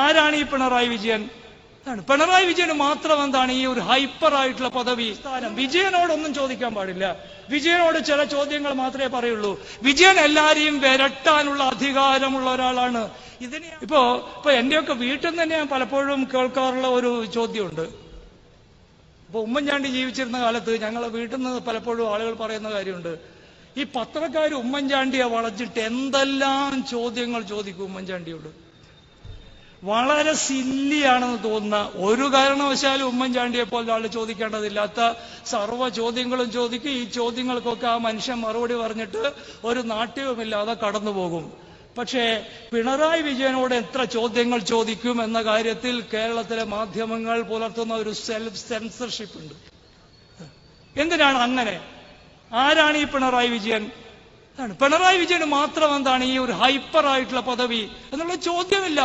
ആരാണ് ഈ പിണറായി വിജയൻ? പിണറായി വിജയന് മാത്രം എന്താണ് ഈ ഒരു ഹൈപ്പർ ആയിട്ടുള്ള പദവി സ്ഥാനം? വിജയനോടൊന്നും ചോദിക്കാൻ പാടില്ല. വിജയനോട് ചില ചോദ്യങ്ങൾ മാത്രമേ പറയുള്ളൂ. വിജയൻ എല്ലാരെയും വിരട്ടാനുള്ള അധികാരമുള്ള ഒരാളാണ്. ഇപ്പോ എന്റെയൊക്കെ വീട്ടിൽ നിന്ന് തന്നെ ഞാൻ പലപ്പോഴും കേൾക്കാറുള്ള ഒരു ചോദ്യമുണ്ട്. ഇപ്പൊ ഉമ്മൻചാണ്ടി ജീവിച്ചിരുന്ന കാലത്ത് ഞങ്ങളെ വീട്ടിൽ നിന്ന് പലപ്പോഴും ആളുകൾ പറയുന്ന കാര്യമുണ്ട്, ഈ പത്രക്കാർ ഉമ്മൻചാണ്ടിയെ വളച്ചിട്ട് എന്തെല്ലാം ചോദ്യങ്ങൾ ചോദിക്കും ഉമ്മൻചാണ്ടിയോട്. വളരെ സില്ലിയാണെന്ന് തോന്നുന്ന, ഒരു കാരണവശാലും ഉമ്മൻചാണ്ടിയെ പോലെ ആൾ ചോദിക്കേണ്ടതില്ലാത്ത സർവ്വ ചോദ്യങ്ങളും ചോദിക്കും. ഈ ചോദ്യങ്ങൾക്കൊക്കെ ആ മനുഷ്യൻ മറുപടി പറഞ്ഞിട്ട് ഒരു നാട്യവുമില്ലാതെ കടന്നുപോകും. പക്ഷേ പിണറായി വിജയനോട് എത്ര ചോദ്യങ്ങൾ ചോദിക്കും എന്ന കാര്യത്തിൽ കേരളത്തിലെ മാധ്യമങ്ങൾ പുലർത്തുന്ന ഒരു സെൽഫ് സെൻസർഷിപ്പ് ഉണ്ട്. എന്തിനാണ് അങ്ങനെ? ആരാണ് ഈ പിണറായി വിജയൻ? പിണറായി വിജയന് മാത്രം എന്താണ് ഈ ഒരു ഹൈപ്പർ ആയിട്ടുള്ള പദവി എന്നുള്ള ചോദ്യമില്ല.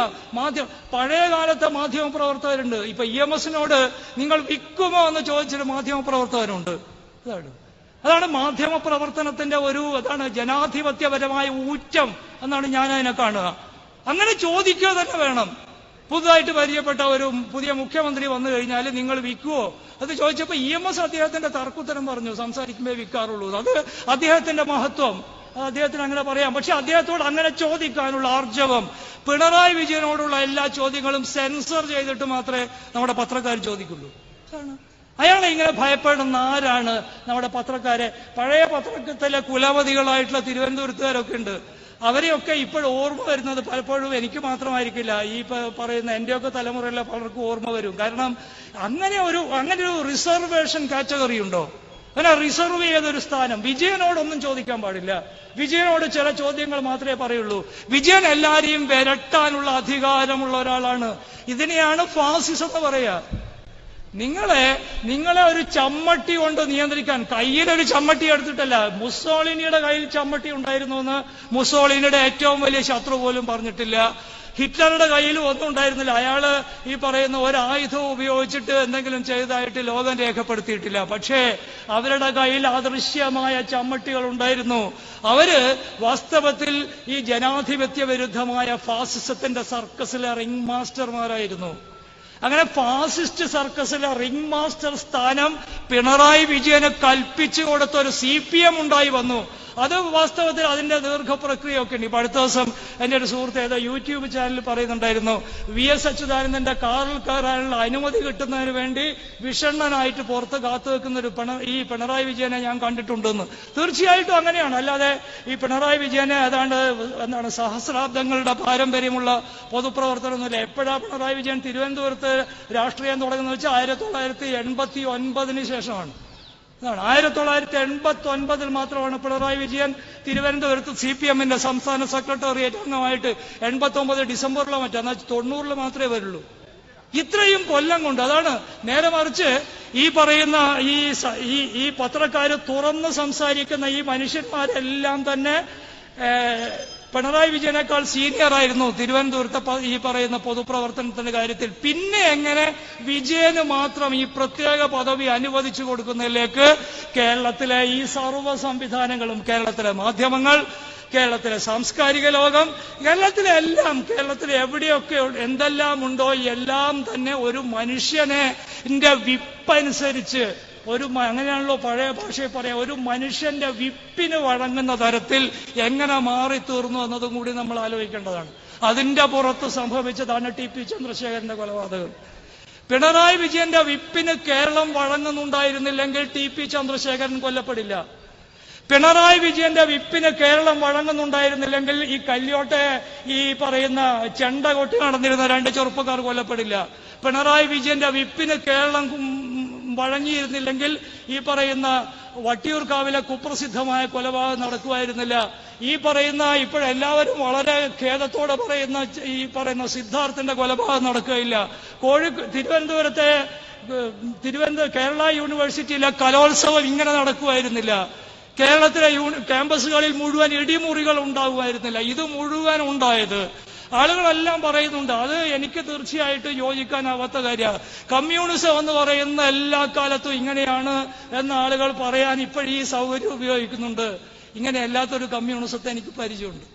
പഴയ കാലത്തെ മാധ്യമ പ്രവർത്തകരുണ്ട്. ഇപ്പൊ EMS-നോട് നിങ്ങൾ വിൽക്കുമോ എന്ന് ചോദിച്ചൊരു മാധ്യമ പ്രവർത്തകരുണ്ട്. അതാണ് മാധ്യമ പ്രവർത്തനത്തിന്റെ അതാണ് ജനാധിപത്യപരമായ ഊറ്റം എന്നാണ് ഞാൻ അതിനെ കാണുക. അങ്ങനെ ചോദിക്കുക തന്നെ വേണം. പുതുതായിട്ട് പരിചയപ്പെട്ട ഒരു പുതിയ മുഖ്യമന്ത്രി വന്നു കഴിഞ്ഞാൽ നിങ്ങൾ വിൽക്കുവോ അത് ചോദിച്ചപ്പോൾ EMS അദ്ദേഹത്തിന്റെ തർക്കുത്തരം പറഞ്ഞു, സംസാരിക്കുമ്പോൾ വിൽക്കാറുള്ളൂ. അത് അദ്ദേഹത്തിന്റെ മഹത്വം, അദ്ദേഹത്തിന് അങ്ങനെ പറയാം. പക്ഷെ അദ്ദേഹത്തോട് അങ്ങനെ ചോദിക്കാനുള്ള ആർജവം, പിണറായി വിജയനോടുള്ള എല്ലാ ചോദ്യങ്ങളും സെൻസർ ചെയ്തിട്ട് മാത്രമേ നമ്മുടെ പത്രക്കാർ ചോദിക്കുള്ളൂ. അയാളെ ഇങ്ങനെ ഭയപ്പെടുന്ന ആരാണ്? നമ്മുടെ പത്രക്കാരെ. പഴയ പത്രത്തിലെ കുലപതികളായിട്ടുള്ള തിരുവനന്തപുരത്തുകാരൊക്കെ ഉണ്ട്. അവരെയൊക്കെ ഇപ്പോഴും ഓർമ്മ വരുന്നത് പലപ്പോഴും എനിക്ക് മാത്രമായിരിക്കില്ല, ഈ പറയുന്ന എന്റെയൊക്കെ തലമുറയിലെ പലർക്കും ഓർമ്മ വരും. കാരണം അങ്ങനെ ഒരു റിസർവേഷൻ കാറ്റഗറി ഉണ്ടോ? അങ്ങനെ റിസർവ് ചെയ്തൊരു സ്ഥാനം. വിജയനോടൊന്നും ചോദിക്കാൻ പാടില്ല. വിജയനോട് ചില ചോദ്യങ്ങൾ മാത്രമേ പറയുള്ളൂ. വിജയൻ എല്ലാരെയും വിരട്ടാനുള്ള അധികാരമുള്ള ഒരാളാണ്. ഇതിനെയാണ് ഫാസിസം എന്ന് പറയുക. നിങ്ങളെ ഒരു ചമ്മട്ടി കൊണ്ട് നിയന്ത്രിക്കാൻ, കയ്യിലൊരു ചമ്മട്ടി എടുത്തിട്ടല്ല. മുസോളിനിയുടെ കയ്യിൽ ചമ്മട്ടി ഉണ്ടായിരുന്നു എന്ന് മുസോളിനിയുടെ ഏറ്റവും വലിയ ശത്രു പോലും പറഞ്ഞിട്ടില്ല. ഹിറ്റ്ലറുടെ കയ്യിൽ ഒന്നും ഉണ്ടായിരുന്നില്ല. അയാള് ഈ പറയുന്ന ഒരായുധവും ഉപയോഗിച്ചിട്ട് എന്തെങ്കിലും ചെയ്തതായിട്ട് ലോകം രേഖപ്പെടുത്തിയിട്ടില്ല. പക്ഷേ അവരുടെ കയ്യിൽ അദൃശ്യമായ ചമ്മട്ടികൾ ഉണ്ടായിരുന്നു. അവര് വാസ്തവത്തിൽ ഈ ജനാധിപത്യ വിരുദ്ധമായ ഫാസിസത്തിന്റെ സർക്കസിലെ റിംഗ് മാസ്റ്റർമാരായിരുന്നു. അങ്ങനെ ഫാസിസ്റ്റ് സർക്കസിലെ റിംഗ് മാസ്റ്റർ സ്ഥാനം പിണറായി വിജയന് കൽപ്പിച്ചു കൊടുത്ത ഒരു CPM ഉണ്ടായി വന്നു. അത് വാസ്തവത്തിൽ അതിന്റെ ദീർഘപ്രക്രിയയൊക്കെ ഉണ്ട്. ഇപ്പൊ അടുത്ത ദിവസം എന്റെ ഒരു സുഹൃത്ത് ഏതോ യൂട്യൂബ് ചാനലിൽ പറയുന്നുണ്ടായിരുന്നു, VS അച്യുതാനന്ദന്റെ കാറിൽ കയറാനുള്ള അനുമതി കിട്ടുന്നതിന് വേണ്ടി വിഷണ്ണനായിട്ട് പുറത്ത് കാത്തു വെക്കുന്ന ഈ പിണറായി വിജയനെ ഞാൻ കണ്ടിട്ടുണ്ടെന്ന്. തീർച്ചയായിട്ടും അങ്ങനെയാണ്. അല്ലാതെ ഈ പിണറായി വിജയനെ എന്താണ് സഹസ്രാബ്ദങ്ങളുടെ പാരമ്പര്യമുള്ള പൊതുപ്രവർത്തനമൊന്നുമില്ല. എപ്പോഴാണ് പിണറായി വിജയൻ തിരുവനന്തപുരത്ത് രാഷ്ട്രീയം തുടങ്ങുന്നത് വെച്ചാൽ 1989 ശേഷമാണ്. 1989 മാത്രമാണ് പിണറായി വിജയൻ തിരുവനന്തപുരത്ത് CPM-ന്റെ സംസ്ഥാന സെക്രട്ടേറിയറ്റ് അംഗമായിട്ട് 89 ഡിസംബറിലോ എന്നാൽ 90 മാത്രമേ വരുള്ളൂ. ഇത്രയും കൊല്ലം കൊണ്ട്. അതാണ്. നേരെ മറിച്ച് ഈ പറയുന്ന ഈ പത്രക്കാര് തുറന്ന് സംസാരിക്കുന്ന ഈ മനുഷ്യന്മാരെല്ലാം തന്നെ പിണറായി വിജയനേക്കാൾ സീനിയർ ആയിരുന്നു തിരുവനന്തപുരത്തെ ഈ പറയുന്ന പൊതുപ്രവർത്തനത്തിന്റെ കാര്യത്തിൽ. പിന്നെ എങ്ങനെ വിജയന് മാത്രം ഈ പ്രത്യേക പദവി അനുവദിച്ചു കൊടുക്കുന്നതിലേക്ക് കേരളത്തിലെ ഈ സർവ്വ സംവിധാനങ്ങളും, കേരളത്തിലെ മാധ്യമങ്ങൾ, കേരളത്തിലെ സാംസ്കാരിക ലോകം, കേരളത്തിലെ എവിടെയൊക്കെ എന്തെല്ലാം ഉണ്ടോ എല്ലാം തന്നെ ഒരു മനുഷ്യനെ വിപ്പനുസരിച്ച് അങ്ങനെയാണല്ലോ പഴയ ഭാഷയിൽ പറയാം, ഒരു മനുഷ്യന്റെ വിപ്പിന് വഴങ്ങുന്ന തരത്തിൽ എങ്ങനെ മാറിത്തീർന്നു എന്നതും കൂടി നമ്മൾ ആലോചിക്കേണ്ടതാണ്. അതിന്റെ പുറത്ത് സംഭവിച്ചതാണ് TP ചന്ദ്രശേഖരന്റെ കൊലപാതകം. പിണറായി വിജയന്റെ വിപ്പിന് കേരളം വഴങ്ങുന്നുണ്ടായിരുന്നില്ലെങ്കിൽ TP ചന്ദ്രശേഖരൻ കൊല്ലപ്പെടില്ല. പിണറായി വിജയന്റെ വിപ്പിന് കേരളം വഴങ്ങുന്നുണ്ടായിരുന്നില്ലെങ്കിൽ ഈ കല്യോട്ടെ ഈ പറയുന്ന ചെണ്ട കൊട്ടി നടന്നിരുന്ന 2 ചെറുപ്പക്കാർ കൊല്ലപ്പെടില്ല. പിണറായി വിജയന്റെ വിപ്പിന് കേരളം വഴങ്ങിയിരുന്നില്ലെങ്കിൽ ഈ പറയുന്ന വട്ടിയൂർക്കാവിലെ കുപ്രസിദ്ധമായ കൊലപാതകം നടക്കുമായിരുന്നില്ല. ഈ പറയുന്ന ഇപ്പോഴെല്ലാവരും വളരെ ഖേദത്തോടെ പറയുന്ന സിദ്ധാർത്ഥന്റെ കൊലപാതകം നടക്കുകയില്ല. തിരുവനന്തപുരം കേരള യൂണിവേഴ്സിറ്റിയിലെ കലോത്സവം ഇങ്ങനെ നടക്കുമായിരുന്നില്ല. കേരളത്തിലെ ക്യാമ്പസുകളിൽ മുഴുവൻ ഇടിമുറികൾ ഉണ്ടാകുമായിരുന്നില്ല. ഇത് മുഴുവൻ ഉണ്ടായത് ആളുകളെല്ലാം പറയുന്നുണ്ട്. അത് എനിക്ക് തീർച്ചയായിട്ടും യോജിക്കാനാവാത്ത കാര്യമാണ്. കമ്മ്യൂണിസം എന്ന് പറയുന്ന എല്ലാ കാലത്തും ഇങ്ങനെയാണ് എന്ന ആളുകൾ പറയാൻ ഇപ്പോഴീ സൗകര്യം ഉപയോഗിക്കുന്നുണ്ട്. ഇങ്ങനെ അല്ലാത്തൊരു കമ്മ്യൂണിസത്തെ എനിക്ക് പരിചയമുണ്ട്.